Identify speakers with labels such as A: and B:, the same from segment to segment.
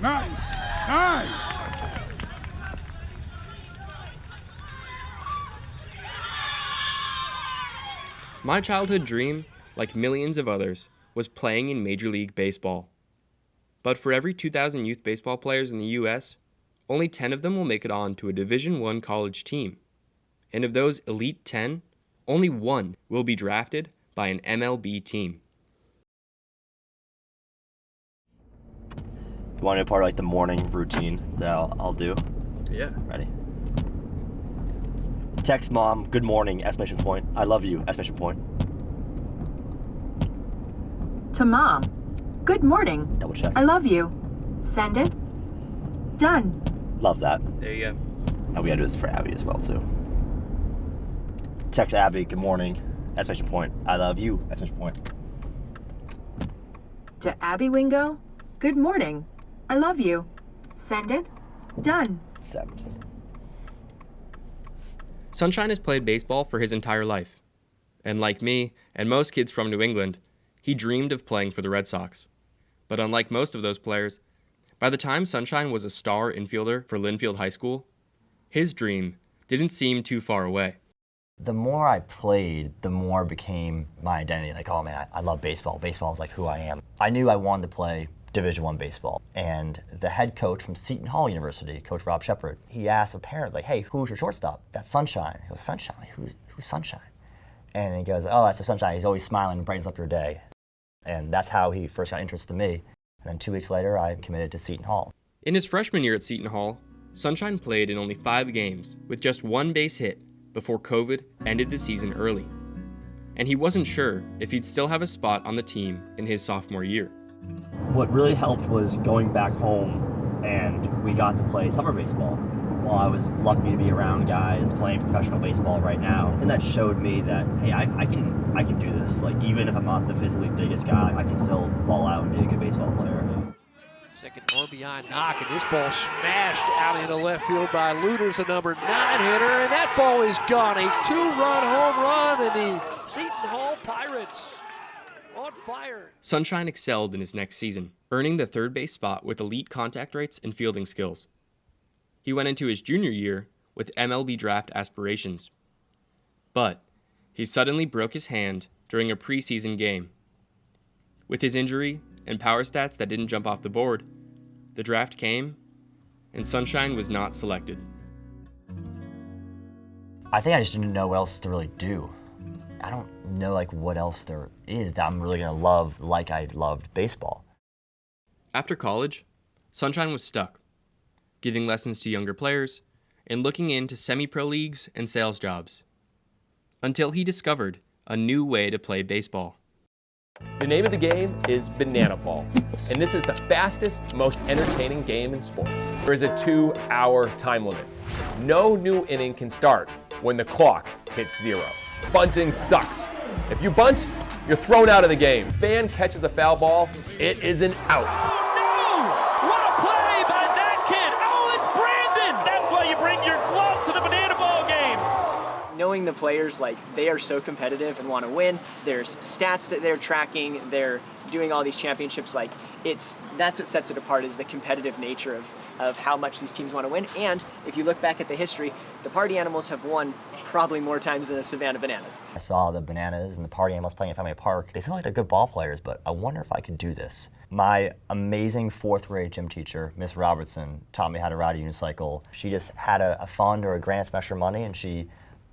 A: Nice! Nice!
B: My childhood dream, like millions of others, was playing in Major League Baseball. But for every 2,000 youth baseball players in the U.S., only 10 of them will make it on to a Division I college team. And of those elite 10, only one will be drafted by an MLB team.
C: You want to be part of like the morning routine that I'll do?
B: Yeah.
C: Ready? Text mom, good morning, exclamation point. I love you, exclamation point.
D: To mom, good morning.
C: Double check.
D: I love you. Send it. Done.
C: Love that.
B: There you go.
C: And we gotta do this for Abby as well too. Text Abby, good morning, exclamation point. I love you, exclamation point.
D: To Abby Wingo, good morning. I love you. Send it. Done.
C: Send.
B: Sunshine has played baseball for his entire life. And like me, and most kids from New England, he dreamed of playing for the Red Sox. But unlike most of those players, by the time Sunshine was a star infielder for Linfield High School, his dream didn't seem too far away.
C: The more I played, the more it became my identity. Like, oh man, I love baseball. Baseball is like who I am. I knew I wanted to play Division I baseball. And the head coach from Seton Hall University, Coach Rob Shepard, he asked a parent, like, hey, who's your shortstop? That's Sunshine. He goes, Sunshine? Like, who's Sunshine? And he goes, oh, that's the Sunshine. He's always smiling and brightens up your day. And that's how he first got interested in me. And then 2 weeks later, I committed to Seton Hall.
B: In his freshman year at Seton Hall, Sunshine played in only 5 games with just 1 base hit before COVID ended the season early. And he wasn't sure if he'd still have a spot on the team in his sophomore year.
C: What really helped was going back home, and we got to play summer baseball. Well, I was lucky to be around guys playing professional baseball right now, and that showed me that, hey, I can do this. Like, even if I'm not the physically biggest guy, I can still ball out and be a good baseball player.
E: Second RBI knock, and this ball smashed out into left field by Luders, the number 9 hitter, and that ball is gone. A 2-run home run, and the Seton Hall Pirates on fire.
B: Sunshine excelled in his next season, earning the third base spot with elite contact rates and fielding skills. He went into his junior year with MLB draft aspirations. But he suddenly broke his hand during a preseason game. With his injury and power stats that didn't jump off the board, the draft came, and Sunshine was not selected.
C: I think I just didn't know what else to really do. I don't know like what else there is that I'm really gonna love like I loved baseball.
B: After college, Sunshine was stuck, giving lessons to younger players and looking into semi-pro leagues and sales jobs, until he discovered a new way to play baseball.
F: The name of the game is Banana Ball, and this is the fastest, most entertaining game in sports. There is a 2-hour time limit. No new inning can start when the clock hits 0. Bunting sucks. If you bunt, you're thrown out of the game. If a fan catches a foul ball, it is an out.
G: Oh no! What a play by that kid! Oh, it's Brandon! That's why you bring your club to the Banana Ball game!
H: Knowing the players, like, they are so competitive and want to win. There's stats that they're tracking. They're doing all these championships. Like, that's what sets it apart, is the competitive nature of how much these teams want to win. And if you look back at the history, the Party Animals have won probably more times than the Savannah Bananas.
C: I saw the Bananas and the Party Animals playing at Fenway Park. They seem like they're good ball players, but I wonder if I could do this. My amazing 4th grade gym teacher, Miss Robertson, taught me how to ride a unicycle. She just had a fund or a grant some extra money, and she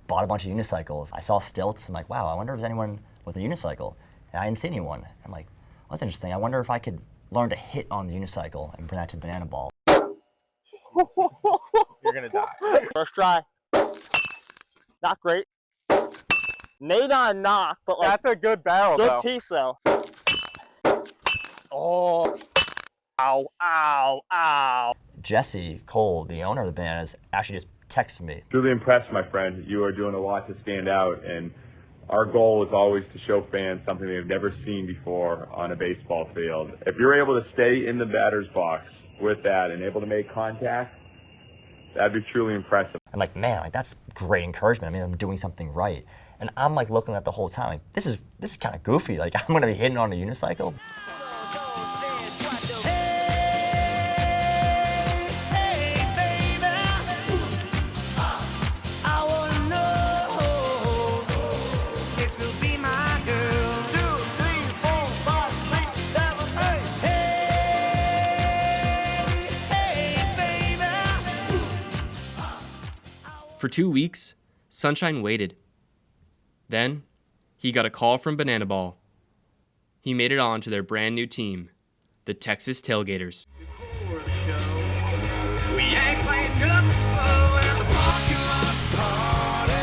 C: bought a bunch of unicycles. I saw stilts. I'm like, wow, I wonder if there's anyone with a unicycle. And I didn't see anyone. I'm like, well, that's interesting. I wonder if I could learn to hit on the unicycle and bring that to Banana Ball.
I: You're gonna die. First try. Not great. Maybe not a knock, but like, that's a good barrel, good piece though. Oh. Ow, ow, ow.
C: Jesse Cole, the owner of the Bananas, actually just texted me.
J: Truly impressed, my friend. You are doing a lot to stand out, and our goal is always to show fans something they've never seen before on a baseball field. If you're able to stay in the batter's box with that and able to make contact, that'd be truly impressive.
C: I'm like, man, like, that's great encouragement. I mean, I'm doing something right. And I'm like looking at the whole time, like, this is kind of goofy. Like, I'm gonna be hitting on a unicycle.
B: For 2 weeks, Sunshine waited. Then, he got a call from Banana Ball. He made it on to their brand new team, the Texas Tailgaters.
K: Before the show, we ain't playing nothing slow in the parking lot party.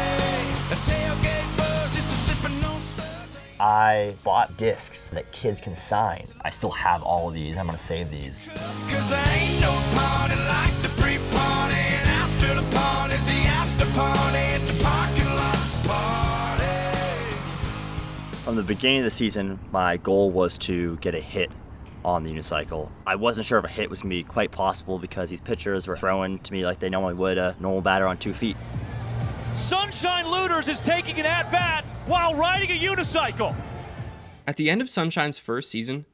K: A tailgate buzz just a sipping on suds.
C: I bought discs that kids can sign. I still have all of these. I'm gonna save these.
K: Cause there ain't no party like the pre-party and after the party, the after party at the parking lot party.
C: From the beginning of the season, my goal was to get a hit on the unicycle. I wasn't sure if a hit was gonna be quite possible because these pitchers were throwing to me like they normally would a normal batter on 2 feet.
G: Sunshine Luders is taking an at-bat while riding a unicycle.
B: At the end of Sunshine's first season,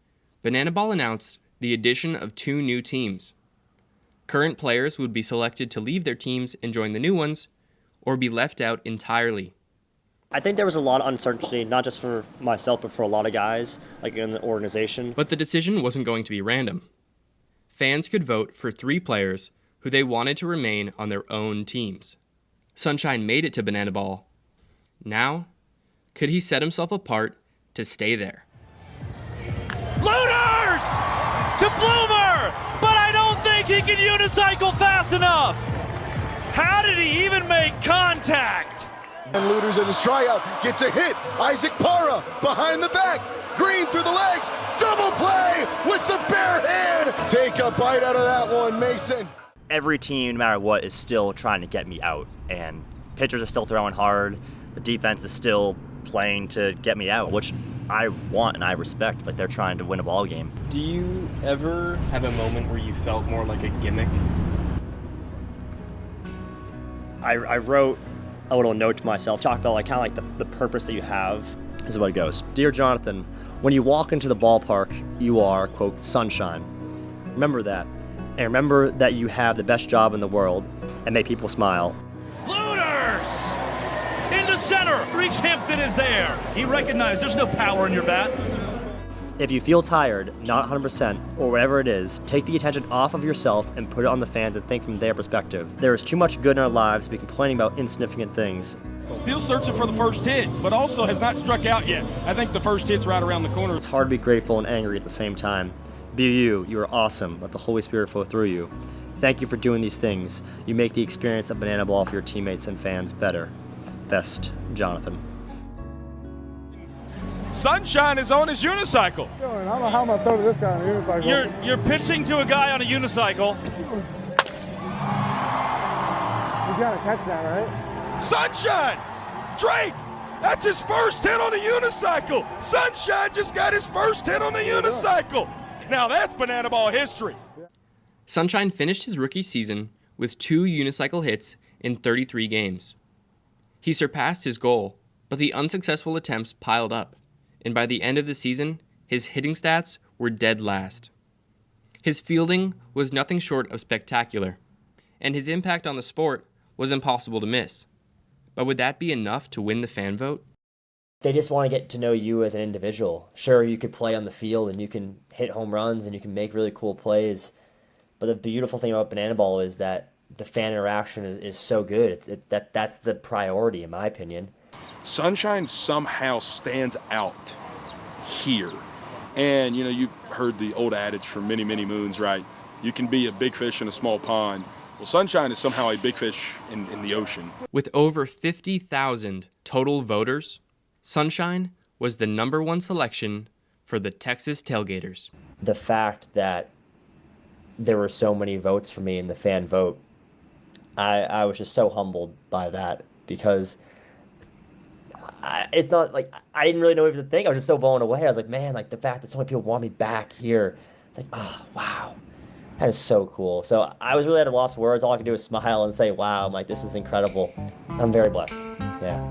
B: Banana Ball announced the addition of 2 new teams. Current players would be selected to leave their teams and join the new ones, or be left out entirely.
C: I think there was a lot of uncertainty, not just for myself, but for a lot of guys, like in the organization.
B: But the decision wasn't going to be random. Fans could vote for 3 players who they wanted to remain on their own teams. Sunshine made it to Banana Ball. Now, could he set himself apart to stay there?
G: Luders to Bloomer, but I don't think he can unicycle fast enough. How did he even make contact?
A: And Luders in his tryout gets a hit. Isaac Para behind the back. Green through the legs. Double play with the bare hand. Take a bite out of that one, Mason.
C: Every team, no matter what, is still trying to get me out. And pitchers are still throwing hard. The defense is still playing to get me out, which I want and I respect. Like, they're trying to win a ball game.
B: Do you ever have a moment where you felt more like a gimmick?
C: I wrote a little note to myself, talked about like kind of like the purpose that you have. This is what it goes. Dear Jonathan, when you walk into the ballpark, you are, quote, sunshine. Remember that. And remember that you have the best job in the world and make people smile.
G: Luders into center. Reese Hampton is there. He recognized there's no power in your bat.
C: If you feel tired, not 100%, or whatever it is, take the attention off of yourself and put it on the fans and think from their perspective. There is too much good in our lives to be complaining about insignificant things.
L: Still searching for the first hit, but also has not struck out yet. I think the first hit's right around the corner.
C: It's hard to be grateful and angry at the same time. Be you. You are awesome. Let the Holy Spirit flow through you. Thank you for doing these things. You make the experience of Banana Ball for your teammates and fans better. Best, Jonathan.
L: Sunshine is on his unicycle.
M: I don't know how I'm going to throw to this guy on a unicycle.
G: You're pitching to a guy on a unicycle.
M: He's got to catch that, right?
L: Sunshine! Drake! That's his first hit on a unicycle! Sunshine just got his first hit on a unicycle! Now that's Banana Ball history.
B: Sunshine finished his rookie season with 2 unicycle hits in 33 games. He surpassed his goal, but the unsuccessful attempts piled up, and by the end of the season, his hitting stats were dead last. His fielding was nothing short of spectacular, and his impact on the sport was impossible to miss. But would that be enough to win the fan vote?
C: They just want to get to know you as an individual. Sure, you could play on the field and you can hit home runs and you can make really cool plays, but the beautiful thing about Banana Ball is that the fan interaction is so good. That's the priority, in my opinion.
L: Sunshine somehow stands out here. And, you know, you've heard the old adage for many, many moons, right? You can be a big fish in a small pond. Well, Sunshine is somehow a big fish in the ocean.
B: With over 50,000 total voters, Sunshine was the #1 selection for the Texas Tailgaters.
C: The fact that there were so many votes for me in the fan vote, I was just so humbled by that, because it's not like I didn't really know what to think. I was just so blown away. I was like, man, like the fact that so many people want me back here, it's like, oh, wow, that is so cool. So I was really at a loss for words. All I could do was smile and say, wow, I'm like, this is incredible. I'm very blessed. Yeah.